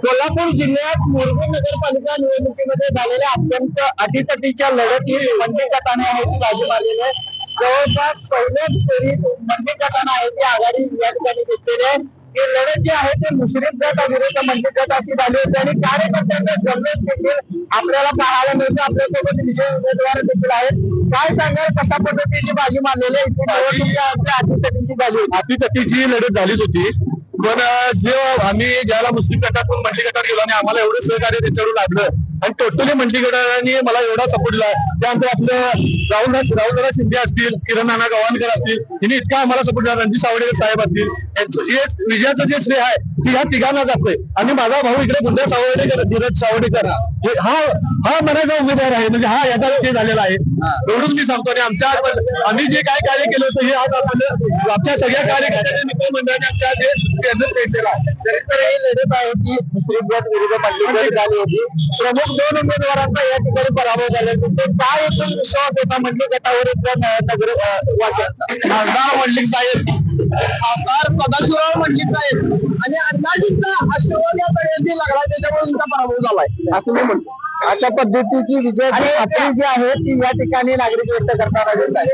कोल्हापूर जिल्ह्यात मोरबी नगरपालिका निवडणुकीमध्ये झालेल्या अत्यंत अटीतटीच्या लढती मंडी गटाने आहे ती बाजू मारलेली आहे. जवळपास पहिल्याच फेरीत मंडी गटाने आहे ती आघाडी या ठिकाणी घेतलेली आहे. ही लढत जी आहे ते मुश्रीफ गट विरुद्ध मंडी गट अशी झाली होती आणि कार्यकर्त्यांचा जल्लोष देखील आपल्याला पाहायला मिळतो. आपल्यासोबत विजय उमेदवार देखील आहेत. काय सांगाल, कशा पद्धतीची बाजी मारलेली आहे? निवडणूक अटीतटीची झाली होती. अटीतटीची लढत झालीच होती, पण आम्ही ज्याला मुस्लिम गटातून मंडली गटात गेलो आणि आम्हाला एवढं सहकार्य त्याच्यावर लाभलं आणि टोटली मंडली गटाने मला एवढा सपोर्ट दिला. त्यानंतर आपलं राहुलदादा शिंदे असतील, किरण नाना गव्हाणकर असतील, यांनी इतका आम्हाला सपोर्ट दिला. रणजित सावडेकर साहेब असतील, यांचं जे विजयाचं जे श्रेय आहे ते ह्या तिघांना जातंय. आणि माझा भाऊ इकडे गुंडा सावडेकर, धीरज सावडेकर हा मनाचा उमेदवार आहे, म्हणजे हा याचा विजय झालेला आहे. एवढंच मी सांगतो. आणि आम्ही जे काय कार्य केलं होतं हे आज आमच्या सगळ्या कार्यकर्त्यांनी मित्रमंडळाने आमच्या जे केंद्र केलेलं आहे. तर ही लढत आहे ती मुस्लिम गट विरुद्ध मंडी गट झाली होती. प्रमुख दोन उमेदवारांचा या ठिकाणी पराभव झाला. ते काय एकूण विश्वास होता मंडी गटावर नगर वासियांचा? खासदार मंडलिक साहेब, खासदार सदाशिवराव मंडलिक साहेब आणि अण्णाजींचा आशीर्वाद या सगळ्यांनी लागला, त्याच्यामुळे त्यांचा पराभव झालाय असं मी म्हणतो. अशा पद्धतीची विजयाची खात्री जी आहे ती या ठिकाणी नागरिक व्यक्त करताना दिसत आहे.